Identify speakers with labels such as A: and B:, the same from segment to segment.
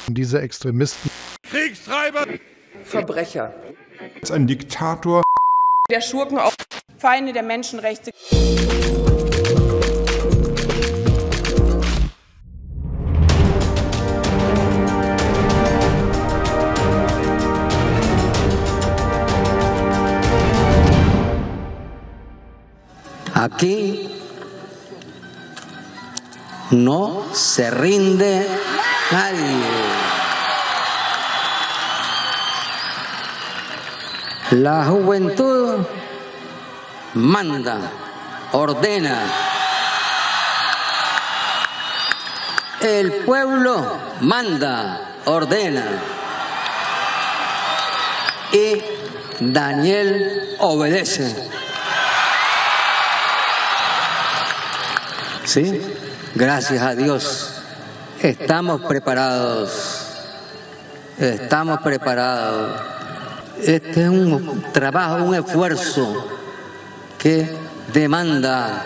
A: Diese Extremisten.
B: Kriegstreiber.
C: Verbrecher.
B: Ein Diktator.
C: Der Schurken, auch Feinde der Menschenrechte.
D: Aquí no se rinde nadie. La juventud manda, ordena. El pueblo manda, ordena. Y Daniel obedece. Sí, gracias a Dios, estamos preparados, estamos preparados. Este es un trabajo, un esfuerzo que demanda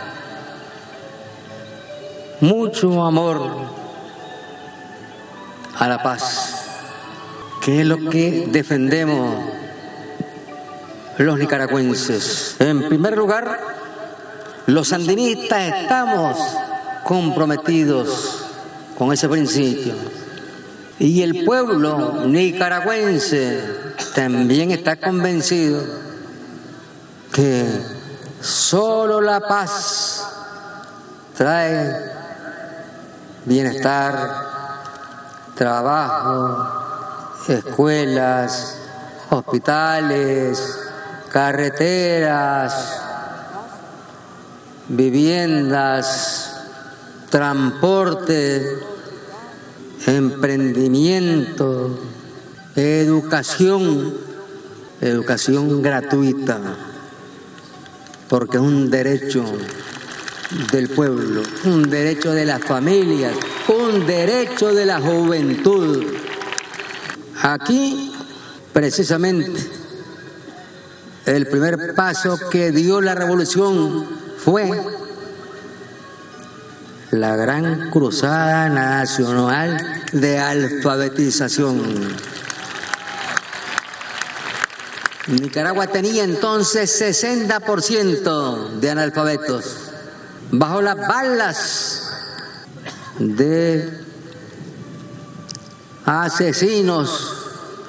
D: mucho amor a la paz, que es lo que defendemos los nicaragüenses. En primer lugar, los sandinistas estamos comprometidos con ese principio. Y el pueblo nicaragüense también está convencido que solo la paz trae bienestar, trabajo, escuelas, hospitales, carreteras, viviendas, transporte, emprendimiento, educación gratuita, porque es un derecho del pueblo, un derecho de las familias, un derecho de la juventud. Aquí, precisamente, el primer paso que dio la revolución fue la gran cruzada nacional de alfabetización. Nicaragua tenía entonces 60% de analfabetos. Bajo las balas de asesinos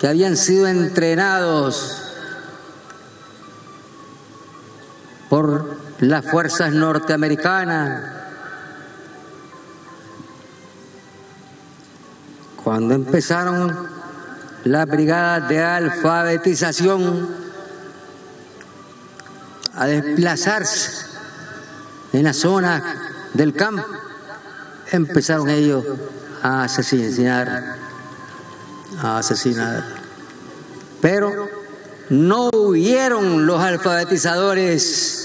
D: que habían sido entrenados por las fuerzas norteamericanas. Cuando empezaron las brigadas de alfabetización a desplazarse en la zona del campo, empezaron ellos a asesinar. Pero no huyeron los alfabetizadores.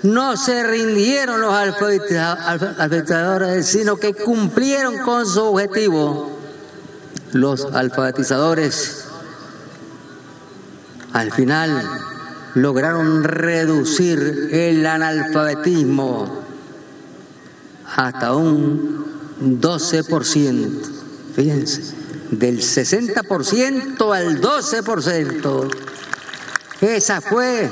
D: No se rindieron los alfabetizadores, sino que cumplieron con su objetivo. Los alfabetizadores al final lograron reducir el analfabetismo hasta un 12%. Fíjense, del 60% al 12%. Esa fue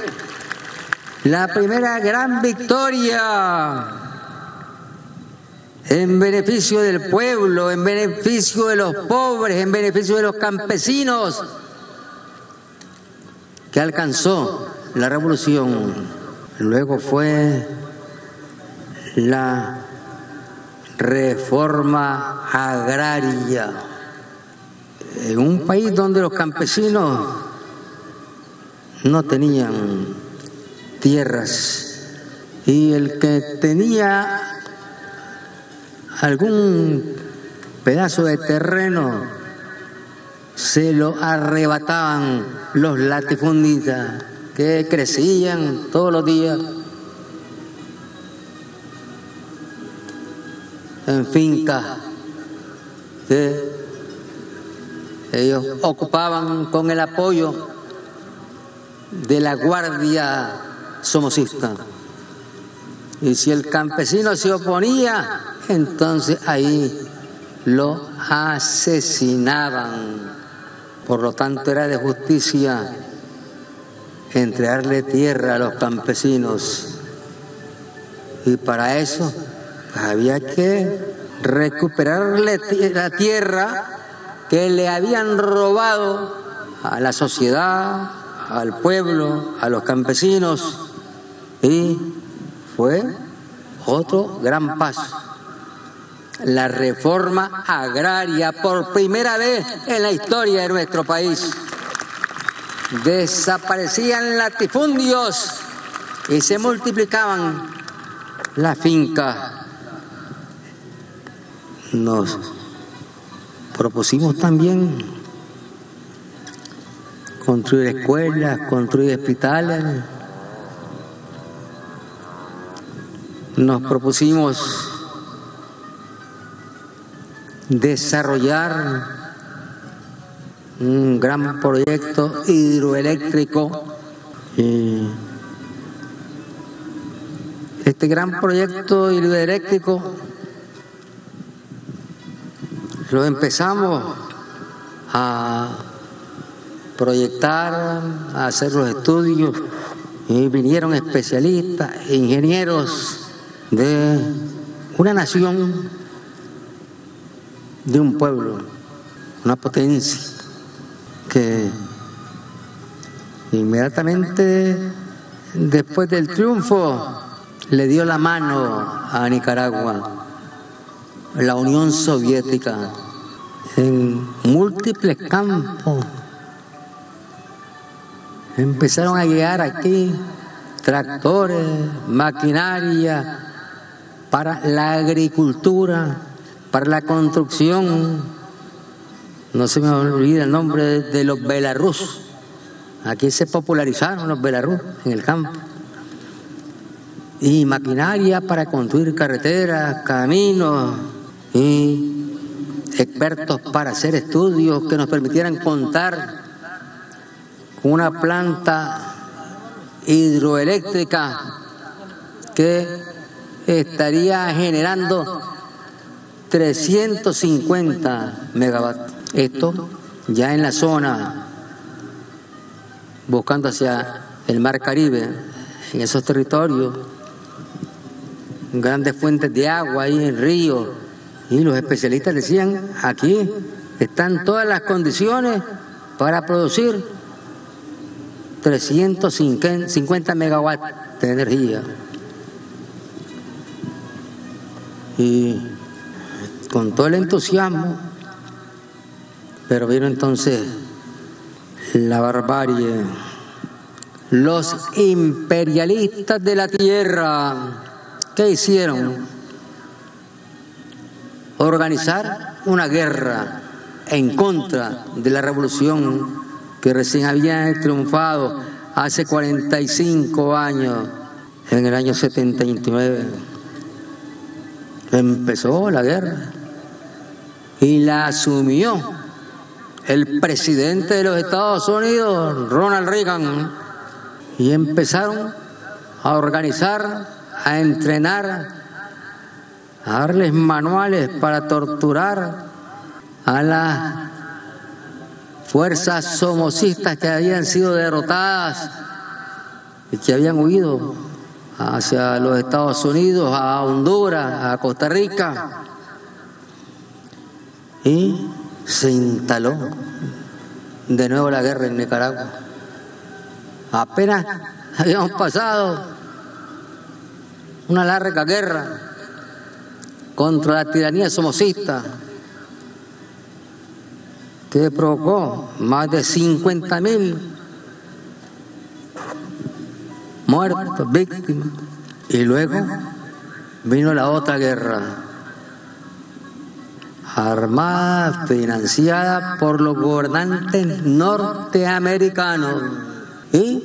D: la primera gran victoria en beneficio del pueblo, en beneficio de los pobres, en beneficio de los campesinos, que alcanzó la revolución. Luego fue la reforma agraria. En un país donde los campesinos no tenían tierras y el que tenía algún pedazo de terreno se lo arrebataban los latifundistas, que crecían todos los días en fincas que ellos ocupaban con el apoyo de la Guardia Somocista. Y si el campesino se oponía, entonces ahí lo asesinaban. Por lo tanto, era de justicia entregarle tierra a los campesinos. Y para eso había que recuperarle la tierra que le habían robado a la sociedad, al pueblo, a los campesinos. Y fue otro gran paso. La reforma agraria, por primera vez en la historia de nuestro país. Desaparecían latifundios y se multiplicaban las fincas. Nos propusimos también construir escuelas, construir hospitales. Nos propusimos desarrollar un gran proyecto hidroeléctrico. Este gran proyecto hidroeléctrico lo empezamos a proyectar, a hacer los estudios, y vinieron especialistas, ingenieros de una nación, de un pueblo, una potencia que inmediatamente después del triunfo le dio la mano a Nicaragua, la Unión Soviética, en múltiples campos. Empezaron a llegar aquí tractores, maquinaria para la agricultura, para la construcción. No se me olvida el nombre de los Belarus. Aquí se popularizaron los Belarus en el campo. Y maquinaria para construir carreteras, caminos, y expertos para hacer estudios que nos permitieran contar con una planta hidroeléctrica que estaría generando 350 megavatios. Esto ya en la zona, buscando hacia el Mar Caribe, en esos territorios, grandes fuentes de agua ahí en ríos, y los especialistas decían, aquí están todas las condiciones para producir 350 megawatts de energía. Y con todo el entusiasmo, pero vino entonces la barbarie. Los imperialistas de la tierra, ¿qué hicieron? Organizar una guerra en contra de la revolución que recién había triunfado hace 45 años, en el año 79. Empezó la guerra y la asumió el presidente de los Estados Unidos, Ronald Reagan, y empezaron a organizar, a entrenar, a darles manuales para torturar a las fuerzas somocistas que habían sido derrotadas y que habían huido hacia los Estados Unidos, a Honduras, a Costa Rica. Y se instaló de nuevo la guerra en Nicaragua. Apenas habíamos pasado una larga guerra contra la tiranía somocista que provocó más de 50.000 muertos, víctimas. Y luego vino la otra guerra, armada, financiada por los gobernantes norteamericanos. ¿Y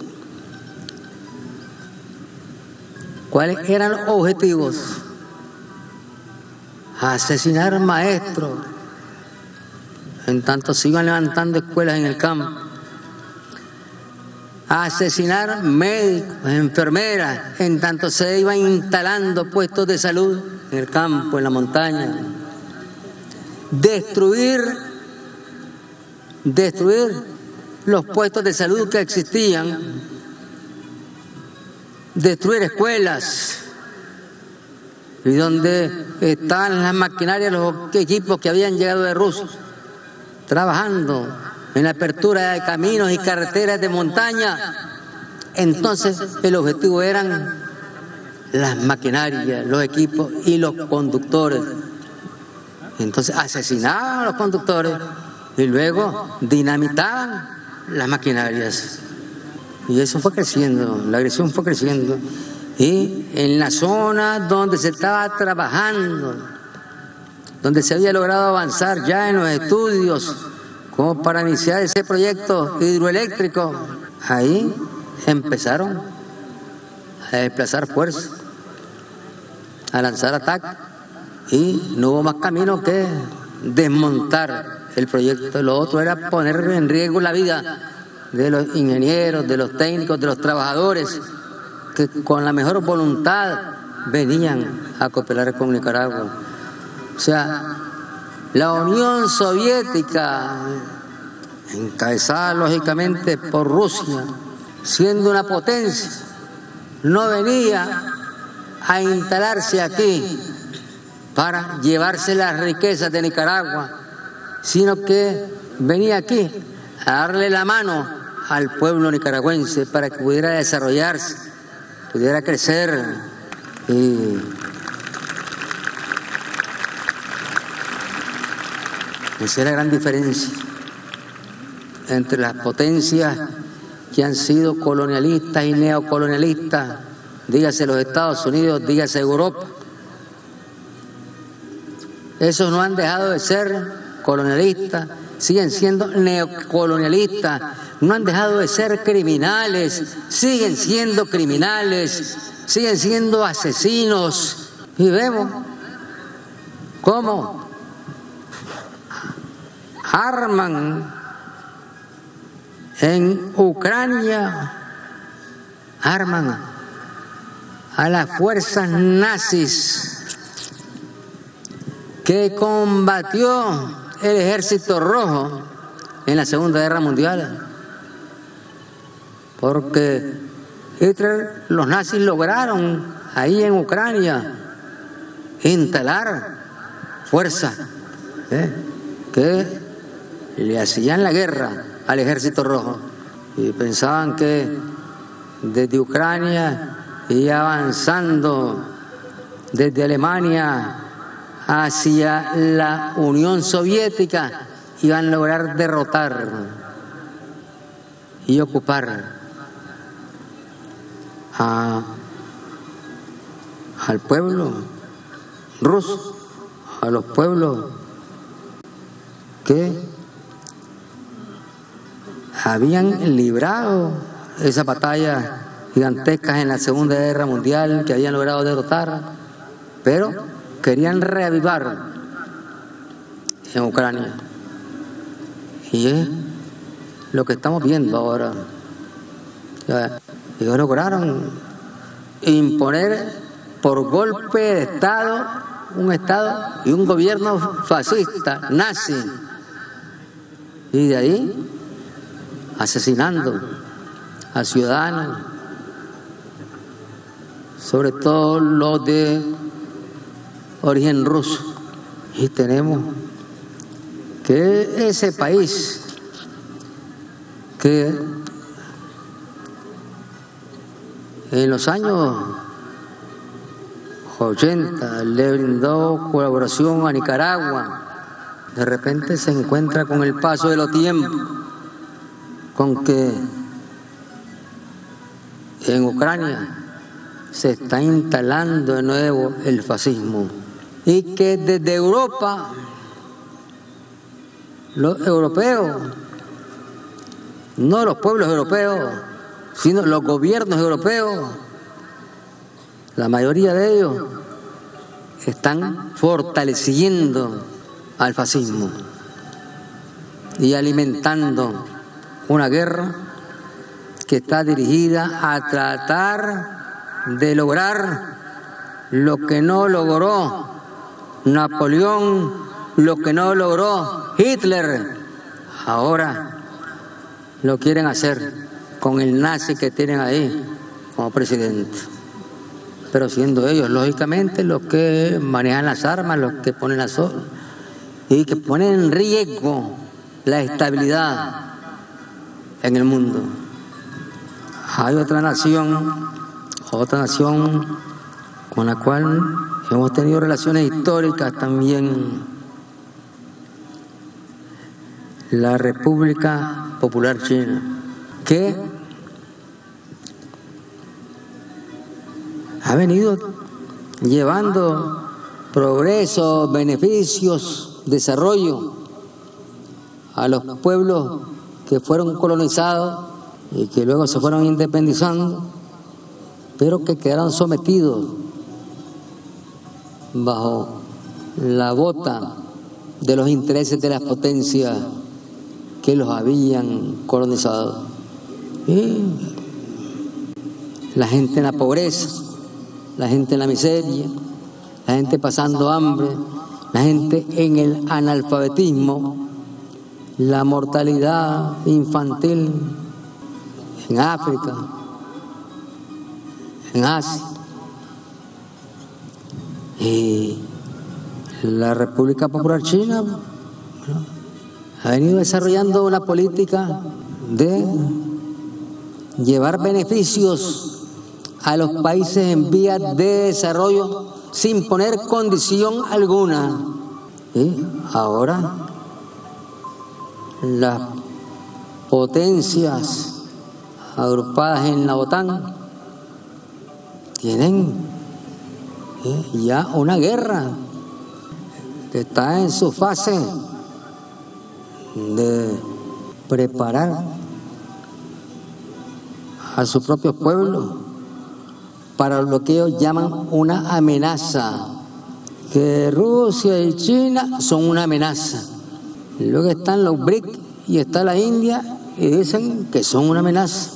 D: cuáles eran los objetivos? Asesinar maestros, en tanto se iban levantando escuelas en el campo. Asesinar médicos, enfermeras, en tanto se iban instalando puestos de salud en el campo, en la montaña. destruir los puestos de salud que existían, destruir escuelas, y donde estaban las maquinarias, los equipos que habían llegado de Rusia, trabajando en la apertura de caminos y carreteras de montaña. Entonces el objetivo eran las maquinarias, los equipos y los conductores. Entonces asesinaban a los conductores y luego dinamitaban las maquinarias. Y eso fue creciendo, la agresión fue creciendo. Y en la zona donde se estaba trabajando, donde se había logrado avanzar ya en los estudios como para iniciar ese proyecto hidroeléctrico, ahí empezaron a desplazar fuerzas, a lanzar ataques, y no hubo más camino que desmontar el proyecto. Lo otro era poner en riesgo la vida de los ingenieros, de los técnicos, de los trabajadores que con la mejor voluntad venían a cooperar con Nicaragua. O sea, la Unión Soviética, encabezada lógicamente por Rusia, siendo una potencia, no venía a instalarse aquí para llevarse las riquezas de Nicaragua, sino que venía aquí a darle la mano al pueblo nicaragüense para que pudiera desarrollarse, pudiera crecer. Y esa es la gran diferencia entre las potencias que han sido colonialistas y neocolonialistas, dígase los Estados Unidos, dígase Europa. Esos no han dejado de ser colonialistas, siguen siendo neocolonialistas, no han dejado de ser criminales, siguen siendo criminales, siguen siendo asesinos. Y vemos cómo arman en Ucrania, arman a las fuerzas nazis que combatió el Ejército Rojo en la Segunda Guerra Mundial. Porque Hitler, los nazis lograron ahí en Ucrania instalar fuerzas que le hacían la guerra al Ejército Rojo. Y pensaban que desde Ucrania y avanzando desde Alemania hacia la Unión Soviética iban a lograr derrotar y ocupar al pueblo ruso, a los pueblos que habían librado esas batallas gigantescas en la Segunda Guerra Mundial, que habían logrado derrotar, pero querían reavivar en Ucrania. Y es lo que estamos viendo ahora. Ellos lograron imponer por golpe de Estado un Estado y un gobierno fascista, nazi, y de ahí asesinando a ciudadanos, sobre todo los de origen ruso. Y tenemos que ese país que en los años 80 le brindó colaboración a Nicaragua, de repente se encuentra con el paso de los tiempos, con que en Ucrania se está instalando de nuevo el fascismo, y que desde Europa, los europeos, no los pueblos europeos, sino los gobiernos europeos, la mayoría de ellos están fortaleciendo al fascismo y alimentando una guerra que está dirigida a tratar de lograr lo que no logró Napoleón lo que no logró Hitler, ahora lo quieren hacer con el nazi que tienen ahí como presidente. Pero siendo ellos, lógicamente, los que manejan las armas, los que ponen las armas y que ponen en riesgo la estabilidad en el mundo. Hay otra nación con la cual hemos tenido relaciones históricas también, la República Popular China, que ha venido llevando progreso, beneficios, desarrollo a los pueblos que fueron colonizados y que luego se fueron independizando, pero que quedaron sometidos bajo la bota de los intereses de las potencias que los habían colonizado. Y la gente en la pobreza, la gente en la miseria, la gente pasando hambre, la gente en el analfabetismo, la mortalidad infantil en África, en Asia. Y la República Popular China ha venido desarrollando una política de llevar beneficios a los países en vías de desarrollo sin poner condición alguna. Y ahora las potencias agrupadas en la OTAN tienen ya una guerra que está en su fase de preparar a su propio pueblo para lo que ellos llaman una amenaza, que Rusia y China son una amenaza. Luego están los BRIC y está la India y dicen que son una amenaza.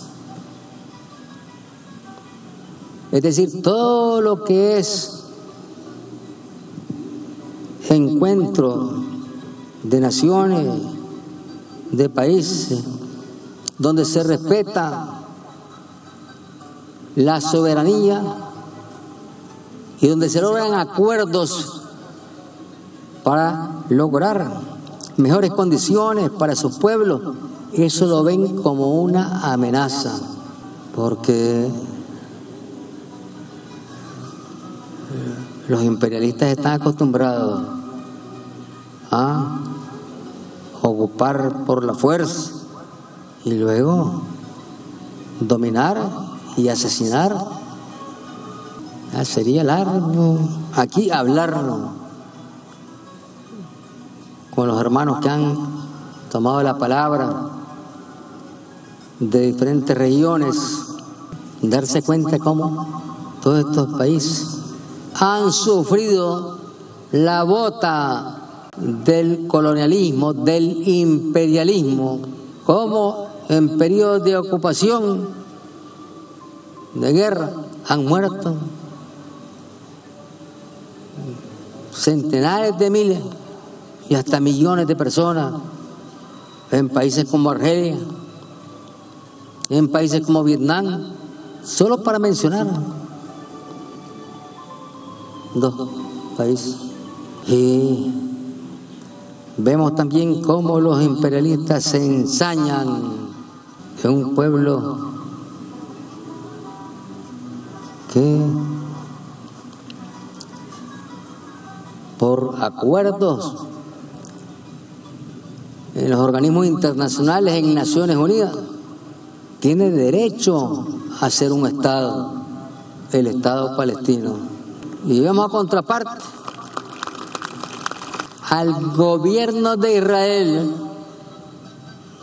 D: Es decir, todo lo que es encuentro de naciones, de países, donde se respeta la soberanía y donde se logran acuerdos para lograr mejores condiciones para sus pueblos, eso lo ven como una amenaza, porque los imperialistas están acostumbrados a ocupar por la fuerza y luego dominar y asesinar. Sería largo aquí hablarlo con los hermanos que han tomado la palabra de diferentes regiones, darse cuenta cómo todos estos países han sufrido la bota del colonialismo, del imperialismo, como en periodos de ocupación, de guerra, han muerto centenares de miles y hasta millones de personas en países como Argelia, en países como Vietnam, solo para mencionar dos países. Y vemos también cómo los imperialistas se ensañan en un pueblo que por acuerdos en los organismos internacionales, en Naciones Unidas, tiene derecho a ser un Estado, el Estado palestino. Y vamos a contraparte al gobierno de Israel.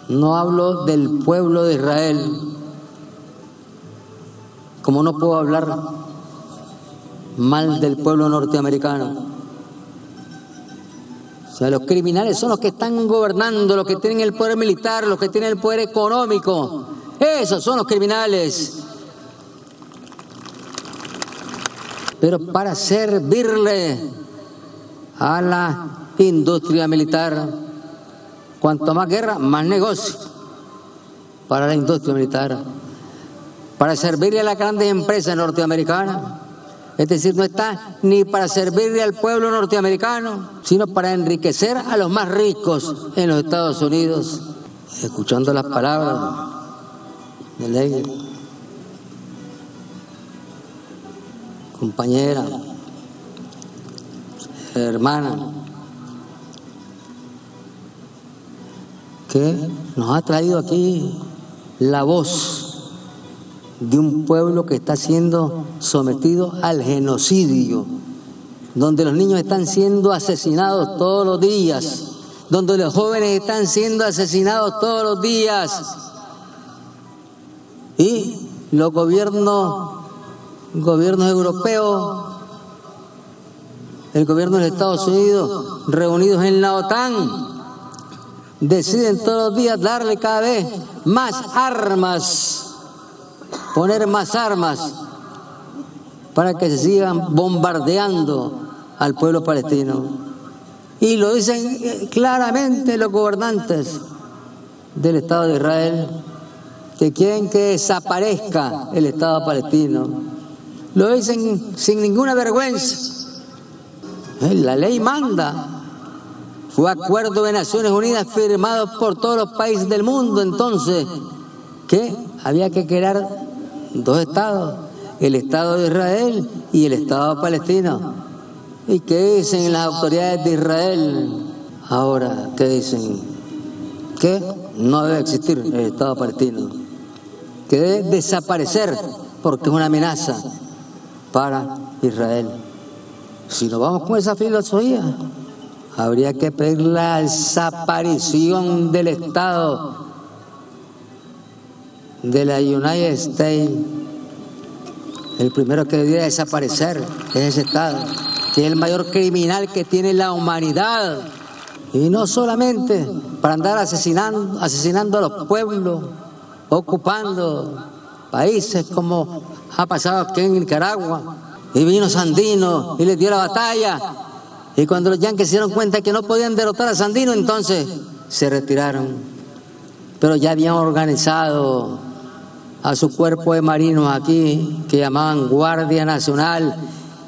D: No hablo del pueblo de Israel, como no puedo hablar mal del pueblo norteamericano. O sea, los criminales son los que están gobernando, los que tienen el poder militar, los que tienen el poder económico. Esos son los criminales. Pero para servirle a la industria militar. Cuanto más guerra, más negocio para la industria militar, para servirle a las grandes empresas norteamericanas. Es decir, no está ni para servirle al pueblo norteamericano, sino para enriquecer a los más ricos en los Estados Unidos. Escuchando las palabras de ley, compañera, hermana, que nos ha traído aquí la voz de un pueblo que está siendo sometido al genocidio, donde los niños están siendo asesinados todos los días, donde los jóvenes están siendo asesinados todos los días, y los gobiernos europeos, el gobierno de los Estados Unidos, reunidos en la OTAN, deciden todos los días darle cada vez más armas, poner más armas para que se sigan bombardeando al pueblo palestino. Y lo dicen claramente los gobernantes del Estado de Israel, que quieren que desaparezca el Estado palestino. Lo dicen sin ninguna vergüenza. La ley manda. Fue acuerdo de Naciones Unidas firmado por todos los países del mundo entonces, que había que crear dos estados, el Estado de Israel y el Estado palestino. ¿Y qué dicen las autoridades de Israel ahora? ¿Qué dicen? Que no debe existir el Estado palestino, que debe desaparecer porque es una amenaza para Israel. Si nos vamos con esa filosofía, habría que pedir la desaparición del Estado de la United States. El primero que debería desaparecer es ese Estado, que es el mayor criminal que tiene la humanidad. Y no solamente para andar asesinando a los pueblos, ocupando países como ha pasado aquí en Nicaragua, y vino Sandino y les dio la batalla. Y cuando los yanquis se dieron cuenta que no podían derrotar a Sandino, entonces se retiraron. Pero ya habían organizado a su cuerpo de marinos aquí, que llamaban Guardia Nacional,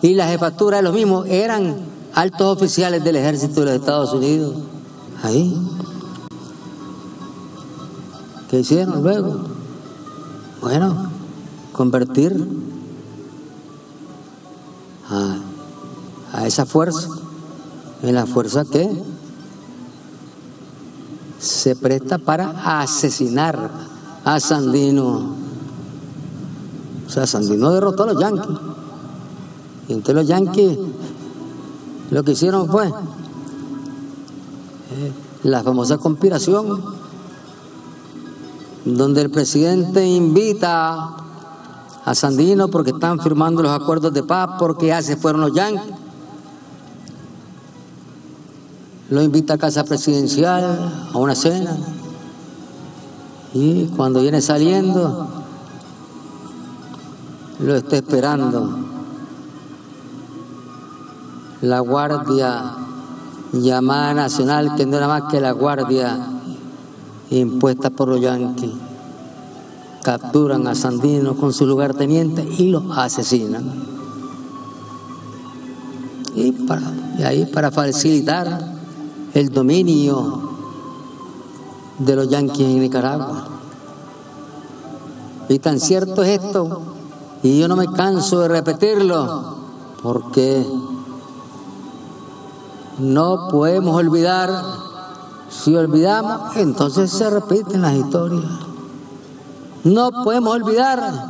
D: y la jefatura de los mismos eran altos oficiales del ejército de los Estados Unidos. Ahí. ¿Qué hicieron luego? Bueno, convertir a esa fuerza en la fuerza que se presta para asesinar a Sandino. O sea, Sandino derrotó a los yanquis. Y entonces los yanquis lo que hicieron fue la famosa conspiración, donde el presidente invita a Sandino porque están firmando los acuerdos de paz, porque ya se fueron los yanquis. Lo invita a casa presidencial a una cena, y cuando viene saliendo lo está esperando la Guardia llamada Nacional, que no era más que la guardia impuesta por los yanquis. Capturan a Sandino con su lugarteniente y lo asesinan. Y ahí para facilitar el dominio de los yanquis en Nicaragua. Y tan cierto es esto, y yo no me canso de repetirlo, porque no podemos olvidar. Si olvidamos, entonces se repiten las historias. No podemos olvidar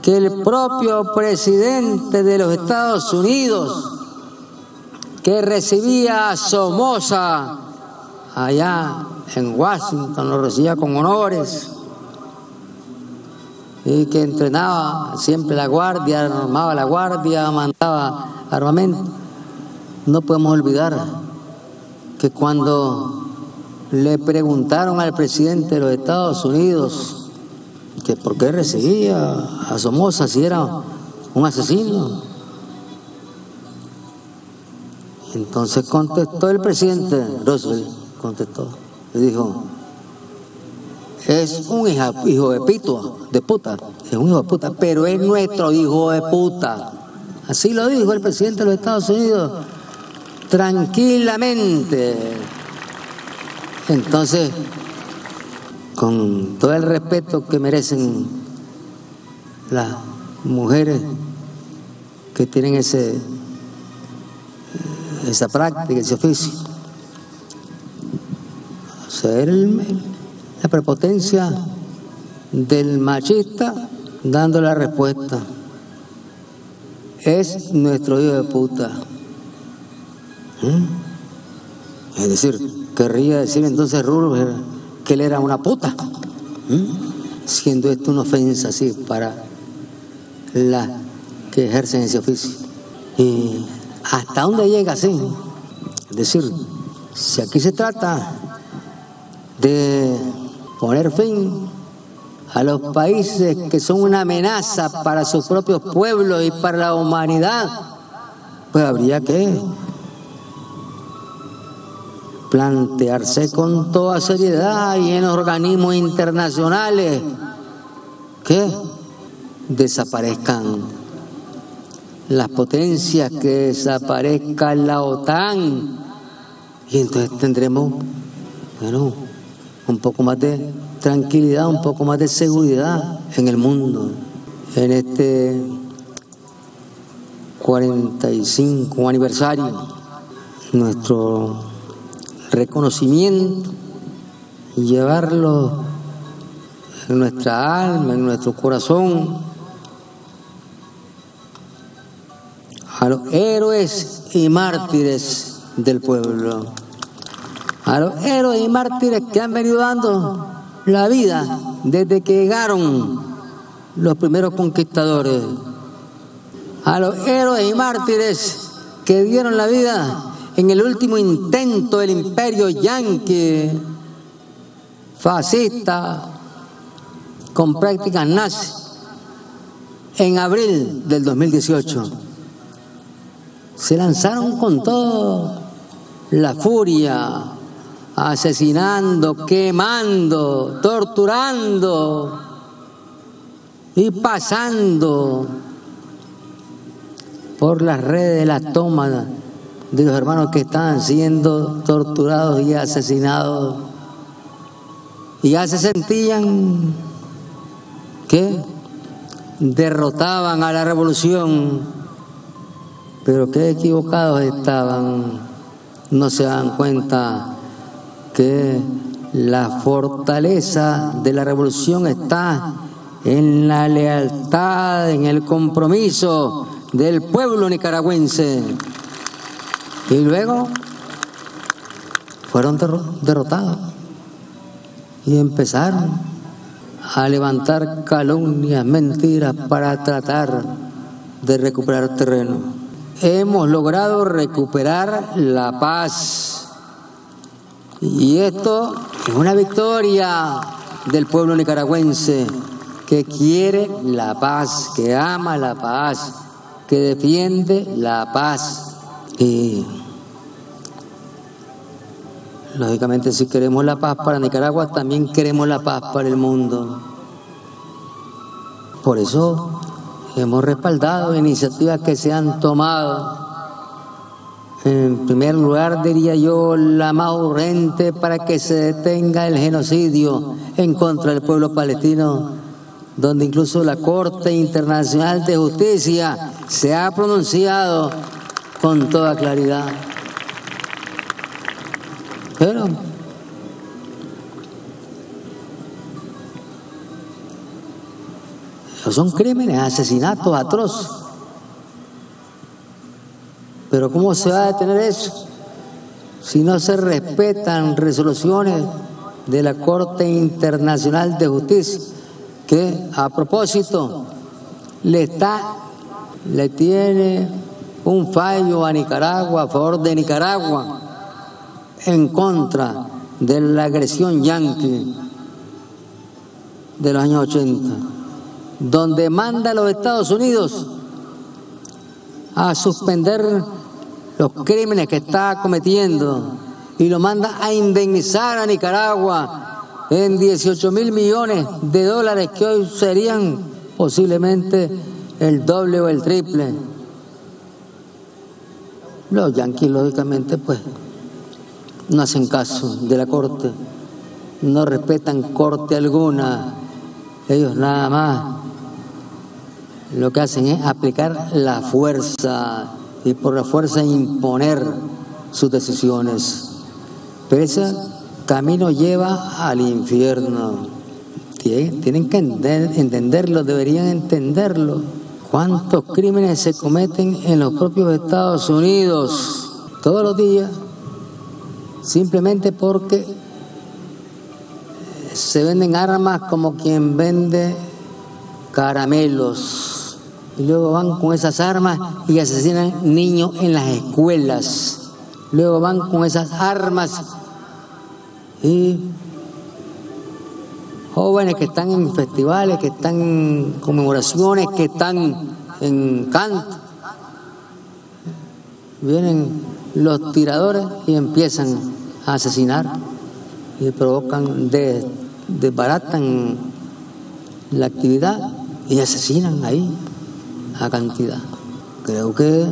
D: que el propio presidente de los Estados Unidos, que recibía a Somoza allá en Washington, lo recibía con honores, y que entrenaba siempre la guardia, armaba la guardia, mandaba armamento. No podemos olvidar que cuando le preguntaron al presidente de los Estados Unidos que por qué recibía a Somoza si era un asesino, Entonces contestó el presidente Roosevelt, contestó, y dijo, es un hijo de puta, es un hijo de puta, pero es nuestro hijo de puta. Así lo dijo el presidente de los Estados Unidos, tranquilamente. Entonces, con todo el respeto que merecen las mujeres que tienen esa práctica, ese oficio, ser la prepotencia del machista dando la respuesta. Es nuestro hijo de puta. Es decir, querría decir entonces Roosevelt que él era una puta, siendo esto una ofensa así para las que ejercen ese oficio. Y hasta dónde llega así. Es decir, si aquí se trata de poner fin a los países que son una amenaza para sus propios pueblos y para la humanidad, pues habría que plantearse con toda seriedad y en organismos internacionales que desaparezcan las potencias, que desaparezca la OTAN, y entonces tendremos, bueno, un poco más de tranquilidad, un poco más de seguridad en el mundo. En este 45 aniversario, nuestro reconocimiento y llevarlo en nuestra alma, en nuestro corazón, a los héroes y mártires del pueblo, a los héroes y mártires que han venido dando la vida desde que llegaron los primeros conquistadores, a los héroes y mártires que dieron la vida en el último intento del imperio yanqui fascista con prácticas nazis en abril del 2018. Se lanzaron con toda la furia, asesinando, quemando, torturando y pasando por las redes de la toma de los hermanos que estaban siendo torturados y asesinados, y ya se sentían que derrotaban a la revolución, pero qué equivocados estaban. No se dan cuenta que la fortaleza de la revolución está en la lealtad, en el compromiso del pueblo nicaragüense. Y luego fueron derrotados y empezaron a levantar calumnias, mentiras para tratar de recuperar terreno. Hemos logrado recuperar la paz, y esto es una victoria del pueblo nicaragüense que quiere la paz, que ama la paz, que defiende la paz. Y lógicamente, si queremos la paz para Nicaragua, también queremos la paz para el mundo. Por eso hemos respaldado iniciativas que se han tomado. En primer lugar, diría yo, la más urgente para que se detenga el genocidio en contra del pueblo palestino, donde incluso la Corte Internacional de Justicia se ha pronunciado con toda claridad. Pero son crímenes, asesinatos atroces. Pero ¿cómo se va a detener eso si no se respetan resoluciones de la Corte Internacional de Justicia, que a propósito le tiene un fallo a Nicaragua, a favor de Nicaragua, en contra de la agresión yanqui de los años 80, donde manda a los Estados Unidos a suspender los crímenes que está cometiendo y lo manda a indemnizar a Nicaragua en 18.000 millones de dólares, que hoy serían posiblemente el doble o el triple. Los yanquis, lógicamente, pues, no hacen caso de la corte, no respetan corte alguna. Ellos nada más lo que hacen es aplicar la fuerza y por la fuerza imponer sus decisiones. Pero ese camino lleva al infierno. Tienen que entenderlo, deberían entenderlo. ¿Cuántos crímenes se cometen en los propios Estados Unidos todos los días? Simplemente porque se venden armas como quien vende caramelos. Y luego van con esas armas y asesinan niños en las escuelas. Luego van con esas armas y jóvenes que están en festivales, que están en conmemoraciones, que están en canto. Vienen los tiradores y empiezan a asesinar y provocan, desbaratan la actividad y asesinan ahí a cantidad. Creo que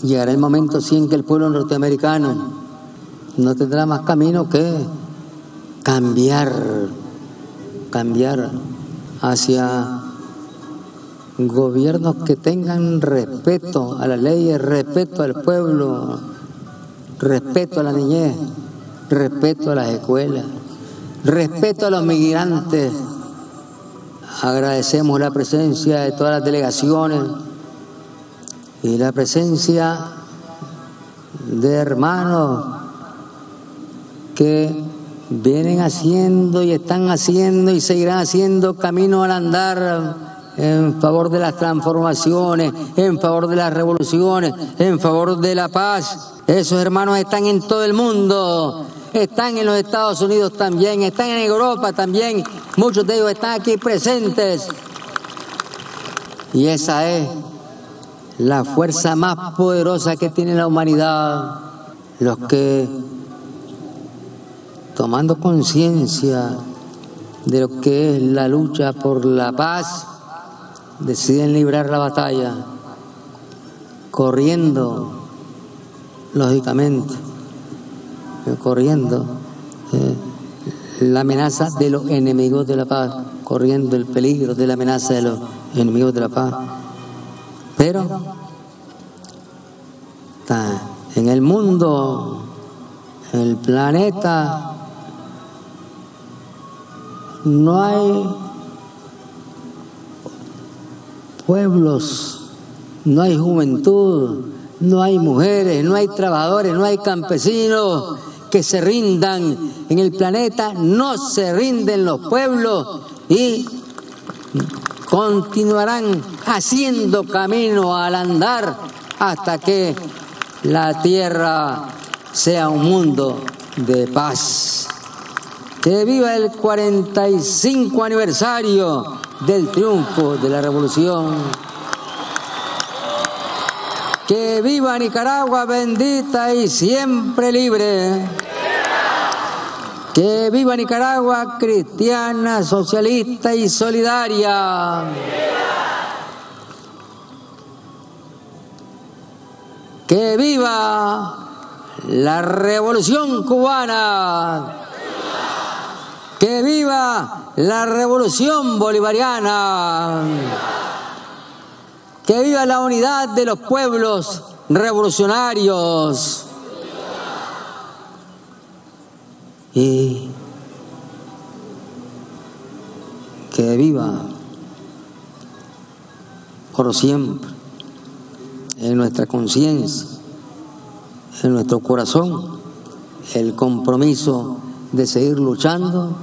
D: llegará el momento sí en que el pueblo norteamericano no tendrá más camino que cambiar hacia gobiernos que tengan respeto a las leyes, respeto al pueblo, respeto a la niñez, respeto a las escuelas, respeto a los migrantes. Agradecemos la presencia de todas las delegaciones y la presencia de hermanos que vienen haciendo y están haciendo y seguirán haciendo camino al andar en favor de las transformaciones, en favor de las revoluciones, en favor de la paz. Esos hermanos están en todo el mundo, están en los Estados Unidos también, están en Europa también, muchos de ellos están aquí presentes. Y esa es la fuerza más poderosa que tiene la humanidad, los que, tomando conciencia de lo que es la lucha por la paz, deciden librar la batalla, corriendo, lógicamente, corriendo la amenaza de los enemigos de la paz, corriendo el peligro de la amenaza de los enemigos de la paz. Pero en el mundo, en el planeta, no hay pueblos, no hay juventud, no hay mujeres, no hay trabajadores, no hay campesinos que se rindan. En el planeta no se rinden los pueblos y continuarán haciendo camino al andar hasta que la tierra sea un mundo de paz. Que viva el 45 aniversario del triunfo de la revolución. Que viva Nicaragua bendita y siempre libre. Que viva Nicaragua cristiana, socialista y solidaria. Que viva la revolución cubana. Que viva la revolución bolivariana. Que viva la unidad de los pueblos revolucionarios. Y que viva por siempre en nuestra conciencia, en nuestro corazón, el compromiso de seguir luchando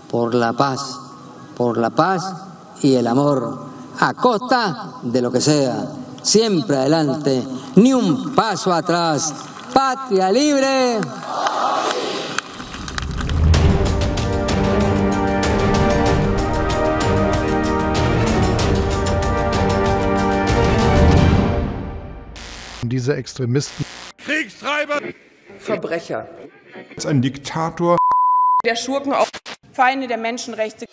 D: por la paz y el amor, a costa de lo que sea, siempre adelante, ni un paso atrás. Patria libre.
A: diese Extremisten.
B: Kriegstreiber,
C: Verbrecher.
B: ist ein Diktator.
C: Der Schurken, Feinde der Menschenrechte.